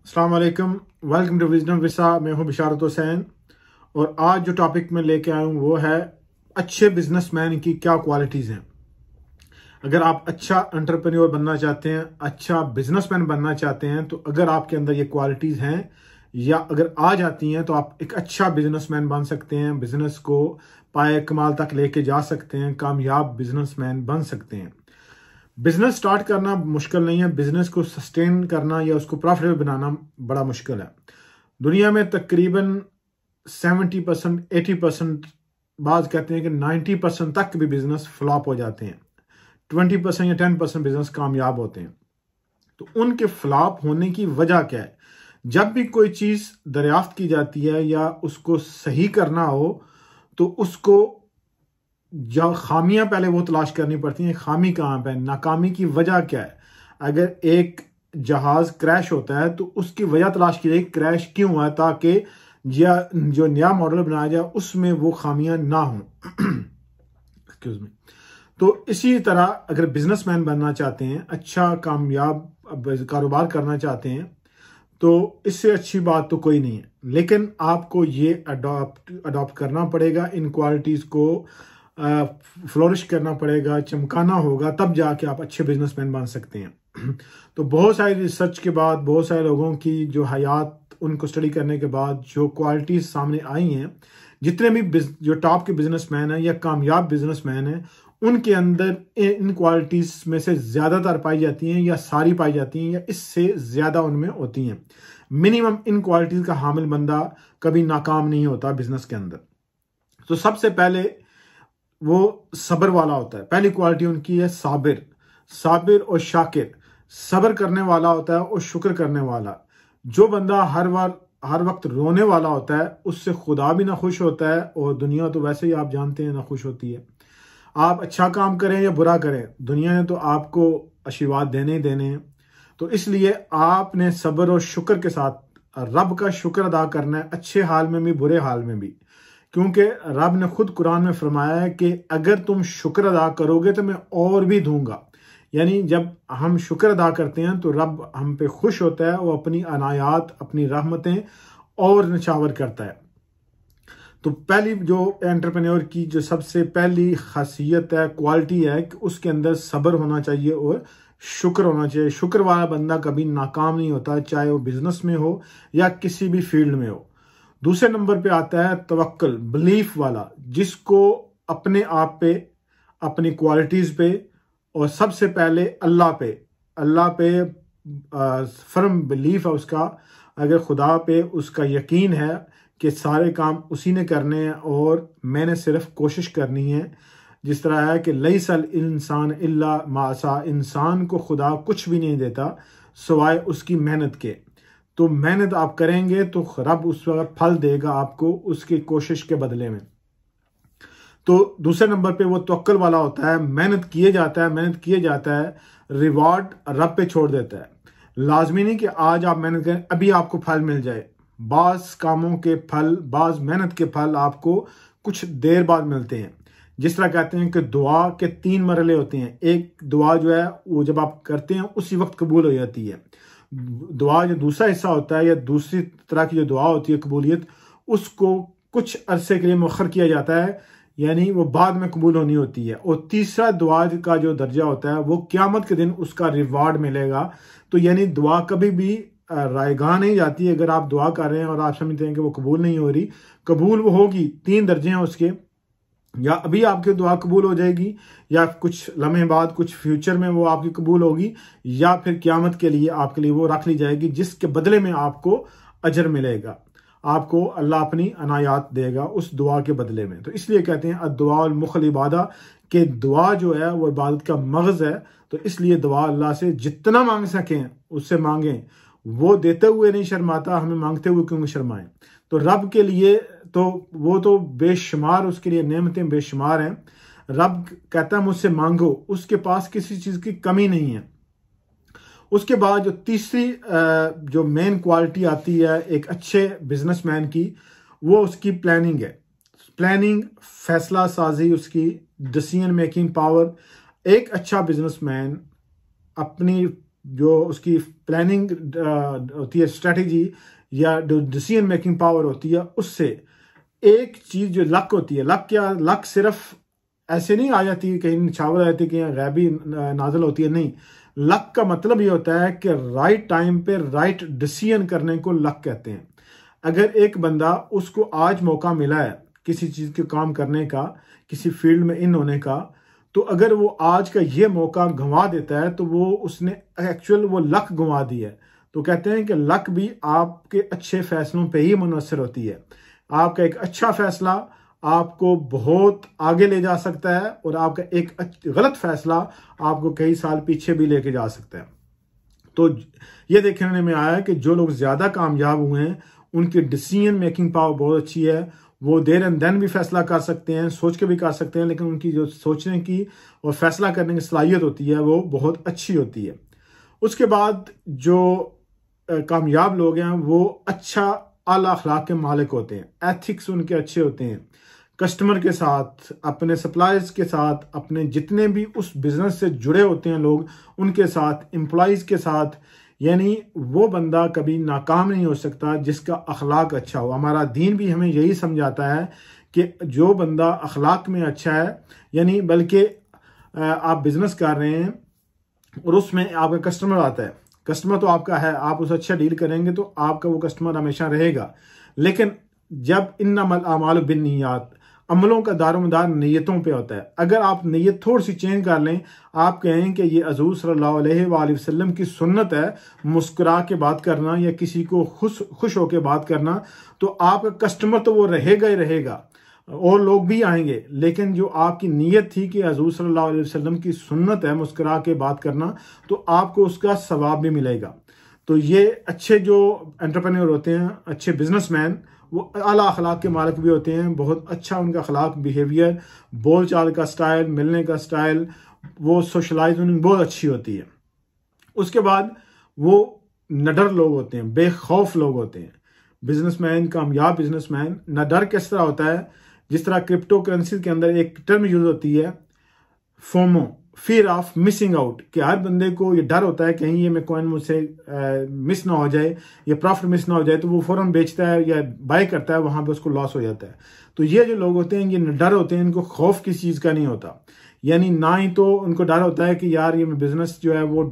अस्सलाम वालेकुम, welcome to wisdom विसा। मैं हूं बिशारत हुसैन और आज जो टॉपिक मैं लेके आया हूं वो है अच्छे बिजनेसमैन की क्या क्वालिटीज़ हैं। अगर आप अच्छा एंटरप्रेन्योर बनना चाहते हैं, अच्छा बिजनेसमैन बनना चाहते हैं, तो अगर आपके अंदर ये क्वालिटीज़ हैं या अगर आ जाती हैं तो आप एक अच्छा बिजनेसमैन बन सकते हैं, बिजनेस को पाए कमाल तक लेके जा सकते हैं, कामयाब बिजनेसमैन बन सकते हैं। बिजनेस स्टार्ट करना मुश्किल नहीं है, बिजनेस को सस्टेन करना या उसको प्रॉफिटेबल बनाना बड़ा मुश्किल है। दुनिया में तकरीबन 70% 80%, बाज कहते हैं कि 90% तक भी बिजनेस फ्लॉप हो जाते हैं। 20% या 10% बिजनेस कामयाब होते हैं। तो उनके फ्लॉप होने की वजह क्या है? जब भी कोई चीज दरियाफ्त की जाती है या उसको सही करना हो तो उसको जो खामियां पहले वो तलाश करनी पड़ती हैं। खामी कहाँ पे है, नाकामी की वजह क्या है। अगर एक जहाज क्रैश होता है तो उसकी वजह तलाश की जाए, क्रैश क्यों हुआ, ताकि या जो नया मॉडल बनाया जाए उसमें वो खामियां ना हो। Excuse me. तो इसी तरह अगर बिजनेसमैन बनना चाहते हैं, अच्छा कामयाब कारोबार करना चाहते हैं, तो इससे अच्छी बात तो कोई नहीं है। लेकिन आपको ये अडॉप्ट करना पड़ेगा, इन क्वालिटीज को फ्लोरिश करना पड़ेगा, चमकाना होगा, तब जाके आप अच्छे बिजनेसमैन बन सकते हैं। तो बहुत सारी रिसर्च के बाद, बहुत सारे लोगों की जो हयात उनको स्टडी करने के बाद जो क्वालिटीज सामने आई हैं, जितने भी जो टॉप के बिजनेसमैन हैं या कामयाब बिजनेसमैन हैं, उनके अंदर इन क्वालिटीज में से ज्यादातर पाई जाती हैं या सारी पाई जाती हैं या इससे ज्यादा उनमें होती हैं। मिनिमम इन क्वालिटीज का हामिल बंदा कभी नाकाम नहीं होता बिजनेस के अंदर। तो सबसे पहले वो सब्र वाला होता है। पहली क्वालिटी उनकी है साबिर। साबिर और शाकिर, सब्र करने वाला होता है और शुक्र करने वाला। जो बंदा हर वक्त रोने वाला होता है उससे खुदा भी ना खुश होता है और दुनिया तो वैसे ही आप जानते हैं ना खुश होती है। आप अच्छा काम करें या बुरा करें, दुनिया ने तो आपको आशीर्वाद देने ही देने हैं। तो इसलिए आपने सब्र और शुक्र के साथ रब का शुक्र अदा करना है, अच्छे हाल में भी बुरे हाल में भी। क्योंकि रब ने खुद कुरान में फरमाया है कि अगर तुम शुक्र अदा करोगे तो मैं और भी दूंगा। यानी जब हम शुक्र अदा करते हैं तो रब हम पे खुश होता है, वो अपनी अनायात, अपनी रहमतें और निछावर करता है। तो पहली जो एंटरप्रेन्योर की जो सबसे पहली खासियत है, क्वालिटी है, कि उसके अंदर सब्र होना चाहिए और शुक्र होना चाहिए। शुक्र वाला बंदा कभी नाकाम नहीं होता, चाहे वो बिजनेस में हो या किसी भी फील्ड में हो। दूसरे नंबर पे आता है तवक्कुल, बिलीफ वाला, जिसको अपने आप पे, अपनी क्वालिटीज पे और सबसे पहले अल्लाह पे फर्म बिलीफ है उसका। अगर खुदा पे उसका यकीन है कि सारे काम उसी ने करने हैं और मैंने सिर्फ कोशिश करनी है। जिस तरह है कि लैसल इंसान इल्ला मासा, इंसान को खुदा कुछ भी नहीं देता सिवाय उसकी मेहनत के। तो मेहनत आप करेंगे तो रब उस वक्त फल देगा आपको उसकी कोशिश के बदले में। तो दूसरे नंबर पे वो तवक्कुल वाला होता है, मेहनत किए जाता है, रिवॉर्ड रब पे छोड़ देता है। लाजमी नहीं कि आज आप मेहनत करें अभी आपको फल मिल जाए। बाज कामों के फल, बाज मेहनत के फल आपको कुछ देर बाद मिलते हैं। जिस तरह कहते हैं कि दुआ के 3 मरहले होते हैं। एक दुआ जो है वो जब आप करते हैं उसी वक्त कबूल हो जाती है। दुआ जो दूसरा हिस्सा होता है या दूसरी तरह की जो दुआ होती है कबूलियत, उसको कुछ अरसे के लिए मुअख्खर किया जाता है, यानी वो बाद में कबूल होनी होती है। और तीसरा दुआ का जो दर्जा होता है वो क़यामत के दिन उसका रिवार्ड मिलेगा। तो यानी दुआ कभी भी रायगा नहीं जाती। अगर आप दुआ कर रहे हैं और आप समझते हैं कि वो कबूल नहीं हो रही, कबूल वो होगी। 3 दर्जे हैं उसके, या अभी आपकी दुआ कबूल हो जाएगी, या कुछ लम्हे बाद, कुछ फ्यूचर में वो आपकी कबूल होगी, या फिर क़यामत के लिए आपके लिए वो रख ली जाएगी, जिसके बदले में आपको अजर मिलेगा। आपको अल्लाह अपनी अनायात देगा उस दुआ के बदले में। तो इसलिए कहते हैं अद्दुआ मुखल इबादा, के दुआ जो है वो इबादत का मगज है। तो इसलिए दुआ अल्लाह से जितना मांग सकें उससे मांगें। वो देते हुए नहीं शर्माता, हमें मांगते हुए क्यों शर्माएं। तो रब के लिए तो वो तो बेशुमार, उसके लिए नेमतें बेशुमार हैं। रब कहता है मुझसे मांगो, उसके पास किसी चीज की कमी नहीं है। उसके बाद जो तीसरी जो मेन क्वालिटी आती है एक अच्छे बिजनेसमैन की, वो उसकी प्लानिंग है। प्लानिंग, फैसला साजी, उसकी डिसीजन मेकिंग पावर। एक अच्छा बिजनेसमैन अपनी जो उसकी प्लानिंग होती है, स्ट्रेटेजी या जो डिसीजन मेकिंग पावर होती है, उससे एक चीज जो लक होती है, लक सिर्फ ऐसे नहीं आ जाती, कहीं निछावर आ जाती, कहीं गैबी नाजल होती है, नहीं। लक का मतलब ये होता है कि राइट टाइम पे राइट डिसीजन करने को लक कहते हैं। अगर एक बंदा, उसको आज मौका मिला है किसी चीज के काम करने का, किसी फील्ड में इन होने का, तो अगर वो आज का ये मौका गंवा देता है तो वो उसने एक्चुअल वो लक गंवा दी है। तो कहते हैं कि लक भी आपके अच्छे फैसलों पे ही मुनहसर होती है। आपका एक अच्छा फैसला आपको बहुत आगे ले जा सकता है और आपका एक गलत फैसला आपको कई साल पीछे भी लेके जा सकता है। तो ये देखने में आया कि जो लोग ज्यादा कामयाब हुए हैं उनकी डिसीजन मेकिंग पावर बहुत अच्छी है। वो देर एंड देन भी फैसला कर सकते हैं, सोच के भी कर सकते हैं, लेकिन उनकी जो सोचने की और फैसला करने की सलाहियत होती है वो बहुत अच्छी होती है। उसके बाद जो कामयाब लोग हैं वो अच्छा आला अखलाक के मालिक होते हैं, एथिक्स उनके अच्छे होते हैं, कस्टमर के साथ, अपने सप्लायर्स के साथ, अपने जितने भी उस बिजनेस से जुड़े होते हैं लोग उनके साथ, एम्प्लॉयज के साथ। यानी वो बंदा कभी नाकाम नहीं हो सकता जिसका अखलाक अच्छा हो। हमारा दीन भी हमें यही समझाता है कि जो बंदा अखलाक में अच्छा है, यानी बल्कि आप बिजनेस कर रहे हैं और उसमें आपका कस्टमर आता है, कस्टमर तो आपका है, आप उसे अच्छा डील करेंगे तो आपका वो कस्टमर हमेशा रहेगा। लेकिन जब इन्नमल आमालु बिन्नियात, अमलों का दारोमदार नीयतों पे होता है। अगर आप नीयत थोड़ी सी चेंज कर लें, आप कहें कि ये हज़ूर सल्लल्लाहु अलैहि वसल्लम की सुन्नत है मुस्कुरा के बात करना या किसी को खुश होकर बात करना, तो आपका कस्टमर तो वो रहेगा ही रहेगा और लोग भी आएंगे। लेकिन जो आपकी नीयत थी कि हज़ूर सल्लल्लाहु अलैहि वसल्लम की सुन्नत है मुस्कुरा के बात करना, तो आपको उसका सवाब भी मिलेगा। तो ये अच्छे जो एंटरप्रेन्योर होते हैं, अच्छे बिजनेसमैन, वो आला अखलाक के मालिक भी होते हैं। बहुत अच्छा उनका अखलाक, बिहेवियर, बोल चाल का स्टाइल, मिलने का स्टाइल, वो सोशलाइज उनकी बहुत अच्छी होती है। उसके बाद वो नडर लोग होते हैं, बेखौफ लोग होते हैं। बिजनेसमैन, कामयाब बिजनेसमैन, नडर किस तरह होता है, जिस तरह क्रिप्टो करेंसी के अंदर एक टर्म यूज होती है FOMO, fear of missing out, कि हर बंदे को ये डर होता है कहीं ये मैं कॉइन मुझसे मिस ना हो जाए, ये प्रॉफिट मिस ना हो जाए, तो वो फौरन बेचता है या बाय करता है, वहां पे उसको लॉस हो जाता है। तो ये जो लोग होते हैं ये डर होते हैं, इनको खौफ किसी चीज का नहीं होता। यानी ना ही तो उनको डर होता है कि यार ये बिजनेस जो है वो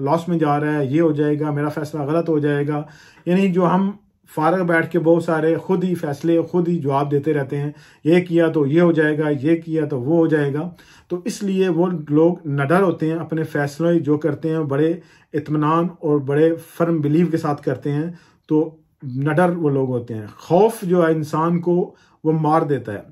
लॉस में जा रहा है, ये हो जाएगा, मेरा फैसला गलत हो जाएगा। यानी जो हम फारग बैठ के बहुत सारे खुद ही फैसले, खुद ही जवाब देते रहते हैं, ये किया तो ये हो जाएगा, ये किया तो वो हो जाएगा। तो इसलिए वो लोग नडर होते हैं, अपने फैसले जो करते हैं बड़े इत्मीनान और बड़े फर्म बिलीव के साथ करते हैं। तो नडर वो लोग होते हैं। खौफ जो है इंसान को वो मार देता है।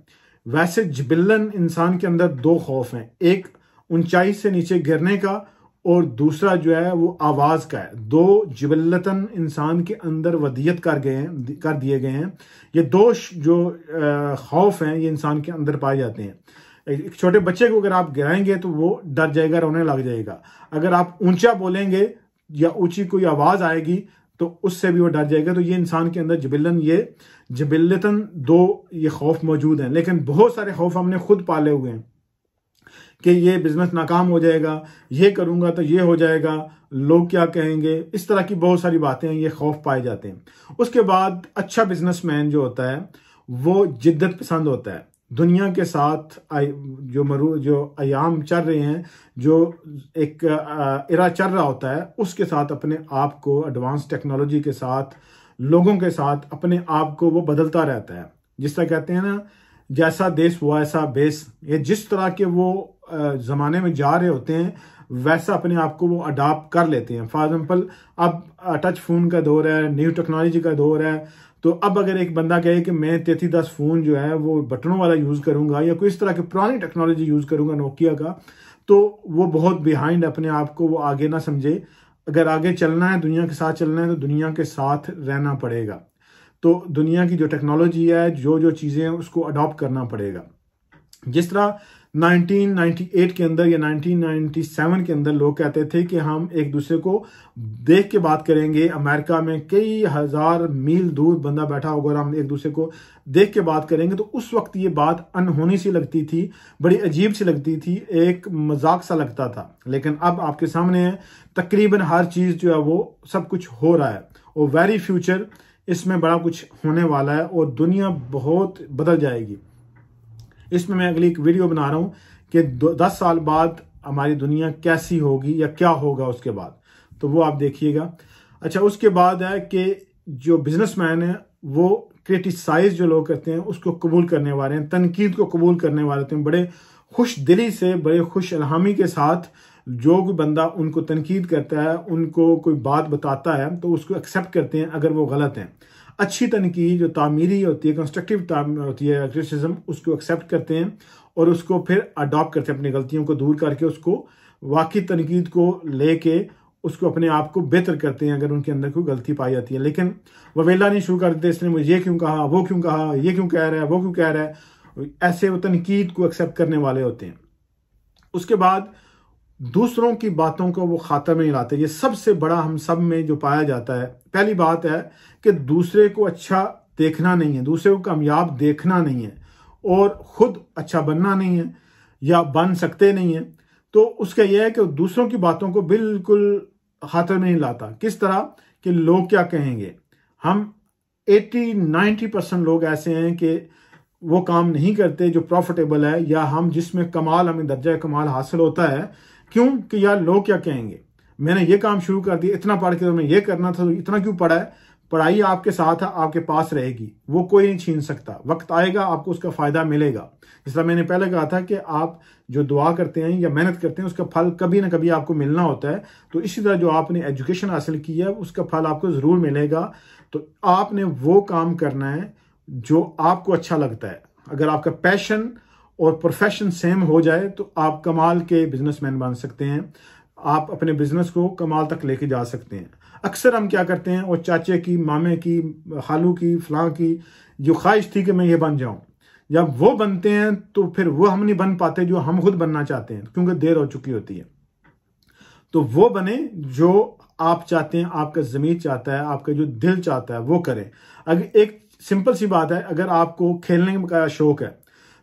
वैसे जिबिल्लन इंसान के अंदर दो खौफ हैं, एक ऊंचाई से नीचे गिरने का और दूसरा जो है वो आवाज का है। दो जिबल्लतन इंसान के अंदर वदियत कर दिए गए हैं। ये दो जो खौफ हैं ये इंसान के अंदर पाए जाते हैं। एक छोटे बच्चे को अगर आप गिराएंगे तो वो डर जाएगा, रोने लग जाएगा। अगर आप ऊंचा बोलेंगे या ऊंची कोई आवाज आएगी तो उससे भी वो डर जाएगा। तो ये इंसान के अंदर जिबिल्लतन दो ये खौफ मौजूद हैं। लेकिन बहुत सारे खौफ हमने खुद पाले हुए हैं कि ये बिजनेस नाकाम हो जाएगा, ये करूंगा तो ये हो जाएगा, लोग क्या कहेंगे, इस तरह की बहुत सारी बातें हैं, ये खौफ पाए जाते हैं। उसके बाद अच्छा बिजनेसमैन जो होता है वो जिद्दत पसंद होता है। दुनिया के साथ जो अयाम चल रहे हैं, जो एक इरा चल रहा होता है, उसके साथ अपने आप को एडवांस टेक्नोलॉजी के साथ, लोगों के साथ अपने आप को वो बदलता रहता है। जिस तरह कहते हैं ना, जैसा देश हुआ ऐसा बेस। ये जिस तरह के वो जमाने में जा रहे होते हैं वैसा अपने आप को वो अडॉप्ट कर लेते हैं। फॉर एग्जाम्पल अब टच फोन का दौर है, न्यू टेक्नोलॉजी का दौर है। तो अब अगर एक बंदा कहे कि मैं 3310 फोन जो है वो बटनों वाला यूज करूंगा या कोई इस तरह की पुरानी टेक्नोलॉजी यूज करूंगा नोकिया का, तो वो बहुत बिहाइंड अपने आप को वो आगे ना समझे। अगर आगे चलना है, दुनिया के साथ चलना है, तो दुनिया के साथ रहना पड़ेगा। तो दुनिया की जो टेक्नोलॉजी है, जो जो चीजें हैं उसको अडॉप्ट करना पड़ेगा। जिस तरह 1998 के अंदर या 1997 के अंदर लोग कहते थे कि हम एक दूसरे को देख के बात करेंगे। अमेरिका में कई हजार मील दूर बंदा बैठा होगा और हम एक दूसरे को देख के बात करेंगे, तो उस वक्त ये बात अनहोनी सी लगती थी, बड़ी अजीब सी लगती थी, एक मजाक सा लगता था। लेकिन अब आपके सामने है, तकरीबन हर चीज जो है वो सब कुछ हो रहा है और वेरी फ्यूचर इसमें बड़ा कुछ होने वाला है और दुनिया बहुत बदल जाएगी। इसमें मैं अगली एक वीडियो बना रहा हूं कि 10 साल बाद हमारी दुनिया कैसी होगी या क्या होगा उसके बाद, तो वो आप देखिएगा। अच्छा, उसके बाद है कि जो बिजनेसमैन है वो क्रिटिसाइज जो लोग करते हैं उसको कबूल करने वाले हैं, तनकीद को कबूल करने वाले होते हैं, बड़े खुश दिली से, बड़े खुश इल्हामी के साथ। जो कोई बंदा उनको तनकीद करता है, उनको कोई बात बताता है, तो उसको एक्सेप्ट करते हैं अगर वो गलत है। अच्छी तनकीद जो तामीरी होती है, कंस्ट्रक्टिव होती है, क्रिटिसिज्म, उसको एक्सेप्ट करते हैं और उसको फिर अडॉप्ट करते हैं, अपनी गलतियों को दूर करके उसको वाकई तनकीद को लेके उसको अपने आप को बेहतर करते हैं अगर उनके अंदर कोई गलती पाई जाती है। लेकिन ववेला नहीं शुरू कर देते, इसने मुझे ये क्यों कहा, वो क्यों कहा, ये क्यों कह रहा है, वो क्यों कह रहा है, ऐसे वो तनकीद को एक्सेप्ट करने वाले होते हैं। उसके बाद दूसरों की बातों को वो खातर में नहीं लाते। ये सबसे बड़ा हम सब में जो पाया जाता है, पहली बात है कि दूसरे को अच्छा देखना नहीं है, दूसरे को कामयाब देखना नहीं है और खुद अच्छा बनना नहीं है या बन सकते नहीं है। तो उसका यह है कि दूसरों की बातों को बिल्कुल खातर में नहीं लाता। किस तरह कि लोग क्या कहेंगे। हम 80-90% लोग ऐसे हैं कि वो काम नहीं करते जो प्रॉफिटेबल है या हम जिसमें कमाल, हमें दर्जा कमाल हासिल होता है। क्यों? कि यार लोग क्या कहेंगे, मैंने ये काम शुरू कर दिया, इतना पढ़ के तो मैं ये करना था, तो इतना क्यों पढ़ा है। पढ़ाई आपके साथ है, आपके पास रहेगी, वो कोई नहीं छीन सकता। वक्त आएगा आपको उसका फायदा मिलेगा। जिस मैंने पहले कहा था कि आप जो दुआ करते हैं या मेहनत करते हैं उसका फल कभी ना कभी आपको मिलना होता है। तो इसी तरह जो आपने एजुकेशन हासिल की है उसका फल आपको जरूर मिलेगा। तो आपने वो काम करना है जो आपको अच्छा लगता है। अगर आपका पैशन और प्रोफेशन सेम हो जाए तो आप कमाल के बिजनेसमैन बन सकते हैं, आप अपने बिजनेस को कमाल तक लेके जा सकते हैं। अक्सर हम क्या करते हैं, वो चाचे की, मामे की, खालू की, फलां की जो ख्वाहिश थी कि मैं ये बन जाऊं, जब वो बनते हैं तो फिर वो हम नहीं बन पाते जो हम खुद बनना चाहते हैं, क्योंकि देर हो चुकी होती है। तो वो बने जो आप चाहते हैं, आपका ज़मीर चाहता है, आपका जो दिल चाहता है वो करें। अगर एक सिंपल सी बात है, अगर आपको खेलने का शौक है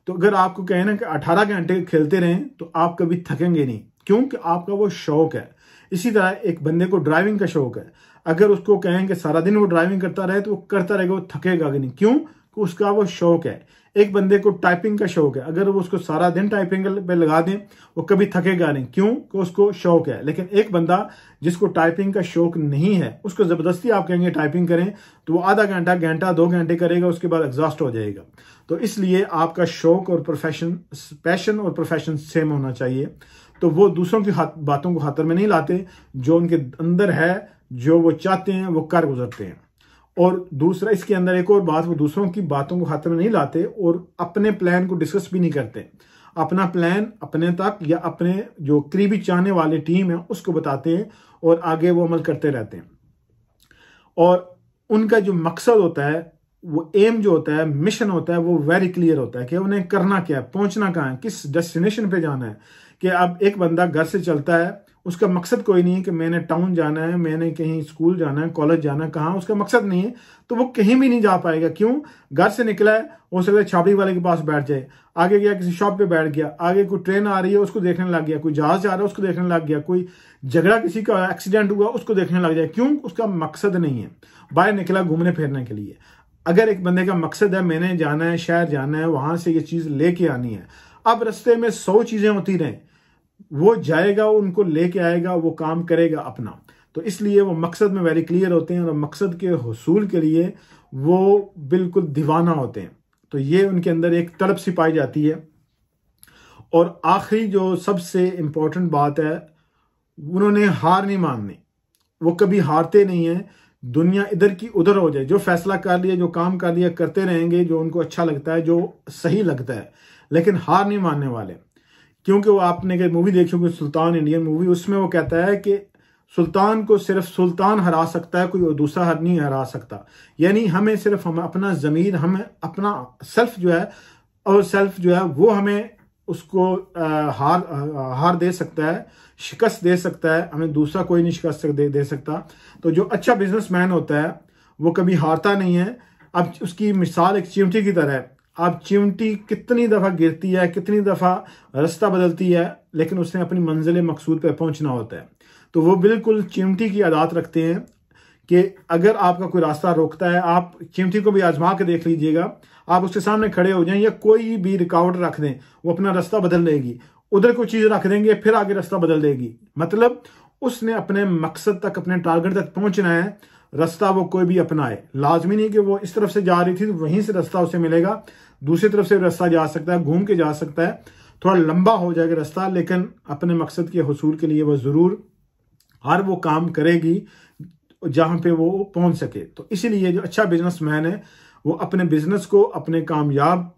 तो अगर आपको कहें ना कि 18 घंटे खेलते रहें तो आप कभी थकेंगे नहीं, क्योंकि आपका वो शौक है। इसी तरह एक बंदे को ड्राइविंग का शौक है, अगर उसको कहें कि सारा दिन वो ड्राइविंग करता रहे तो वो करता रहेगा, वो थकेगा नहीं। क्यों? कि उसका वो शौक है। एक बंदे को टाइपिंग का शौक है, अगर वो उसको सारा दिन टाइपिंग पे लगा दें वो कभी थकेगा नहीं। क्यों? कि उसको शौक है। लेकिन एक बंदा जिसको टाइपिंग का शौक नहीं है, उसको जबरदस्ती आप कहेंगे टाइपिंग करें तो वो आधा घंटा, घंटा, 2 घंटे करेगा, उसके बाद एग्जॉस्ट हो जाएगा। तो इसलिए आपका शौक और प्रोफेशन, पैशन और प्रोफेशन सेम होना चाहिए। तो वो दूसरों की बातों को खातर में नहीं लाते, जो उनके अंदर है, जो वो चाहते हैं वो कर गुजरते हैं। और दूसरा इसके अंदर एक और बात, वो दूसरों की बातों को खातर में नहीं लाते और अपने प्लान को डिस्कस भी नहीं करते। अपना प्लान अपने तक या अपने जो करीबी चाहने वाले टीम है उसको बताते हैं और आगे वो अमल करते रहते हैं। और उनका जो मकसद होता है, वो एम जो होता है, मिशन होता है, वो वेरी क्लियर होता है कि उन्हें करना क्या है, पहुंचना कहाँ है, किस डेस्टिनेशन पे जाना है। कि अब एक बंदा घर से चलता है, उसका मकसद कोई नहीं है कि मैंने टाउन जाना है, मैंने कहीं स्कूल जाना है, कॉलेज जाना है, कहाँ, उसका मकसद नहीं है, तो वो कहीं भी नहीं जा पाएगा। क्यों? घर से निकला है, हो सकता है छाबड़ी वाले के पास बैठ जाए, आगे गया किसी शॉप पे बैठ गया, आगे कोई ट्रेन आ रही है उसको देखने लग गया, कोई जहाज जा रहा है उसको देखने लग गया, कोई झगड़ा, किसी का एक्सीडेंट हुआ उसको देखने लग जाए। क्यों? उसका मकसद नहीं है, बाहर निकला घूमने फिरने के लिए। अगर एक बंदे का मकसद है मैंने जाना है, शहर जाना है, वहां से ये चीज लेके आनी है, अब रस्ते में 100 चीजें होती रहें, वो जाएगा, उनको लेके आएगा, वो काम करेगा अपना। तो इसलिए वो मकसद में वेरी क्लियर होते हैं और मकसद के हुसूल के लिए वो बिल्कुल दीवाना होते हैं। तो ये उनके अंदर एक तड़प सी पाई जाती है। और आखिरी जो सबसे इंपॉर्टेंट बात है, उन्होंने हार नहीं माननी, वो कभी हारते नहीं है। दुनिया इधर की उधर हो जाए, जो फैसला कर लिया, जो काम कर लिया, करते रहेंगे जो उनको अच्छा लगता है, जो सही लगता है, लेकिन हार नहीं मानने वाले। क्योंकि वो आपने मूवी देखी होगी सुल्तान, इंडियन मूवी, उसमें वो कहता है कि सुल्तान को सिर्फ सुल्तान हरा सकता है, कोई दूसरा नहीं हरा सकता। यानी हमें सिर्फ हम अपना ज़मीर, हमें अपना सेल्फ जो है, और सेल्फ जो है वो हमें उसको हार दे सकता है, शिकस्त दे सकता है, हमें दूसरा कोई नहीं शिकस्त दे सकता। तो जो अच्छा बिजनेसमैन होता है वो कभी हारता नहीं है। अब उसकी मिसाल एक चिमटी की तरह है। अब चिमटी कितनी दफ़ा गिरती है, कितनी दफ़ा रास्ता बदलती है, लेकिन उसने अपनी मंजिल मकसूद पर पहुंचना होता है। तो वो बिल्कुल चिमटी की आदत रखते हैं कि अगर आपका कोई रास्ता रोकता है, आप चिमटी को भी आजमा के देख लीजिएगा, आप उसके सामने खड़े हो जाएं या कोई भी रुकावट रख दें, वो अपना रास्ता बदल देगी। उधर कोई चीज रख देंगे, फिर आगे रास्ता बदल देगी। मतलब उसने अपने मकसद तक, अपने टारगेट तक पहुंचना है। रास्ता वो कोई भी अपनाए, लाजमी नहीं कि वो इस तरफ से जा रही थी तो वहीं से रास्ता उसे मिलेगा, दूसरी तरफ से रास्ता जा सकता है, घूम के जा सकता है, थोड़ा लंबा हो जाएगा रास्ता, लेकिन अपने मकसद के हुसूल के लिए वो जरूर हर वो काम करेगी जहां पे वो पहुंच सके। तो इसीलिए जो अच्छा बिजनेसमैन है वो अपने बिजनेस को, अपने कामयाब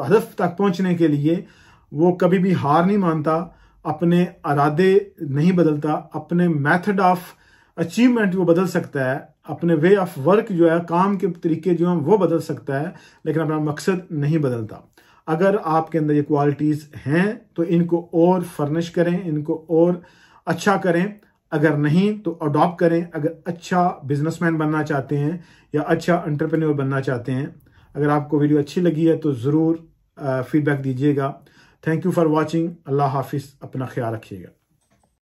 हदफ तक पहुंचने के लिए वो कभी भी हार नहीं मानता, अपने इरादे नहीं बदलता, अपने मेथड ऑफ अचीवमेंट वो बदल सकता है, अपने वे ऑफ वर्क जो है, काम के तरीके जो हैं वो बदल सकता है, लेकिन अपना मकसद नहीं बदलता। अगर आपके अंदर ये क्वालिटीज हैं तो इनको और फर्निश करें, इनको और अच्छा करें। अगर नहीं तो अडॉप्ट करें। अगर अच्छा बिजनेसमैन बनना चाहते हैं या अच्छा एंटरप्रेन्योर बनना चाहते हैं, अगर आपको वीडियो अच्छी लगी है तो ज़रूर फीडबैक दीजिएगा। Thank you for watching. अल्लाह हाफिज़। अपना ख्याल रखिएगा।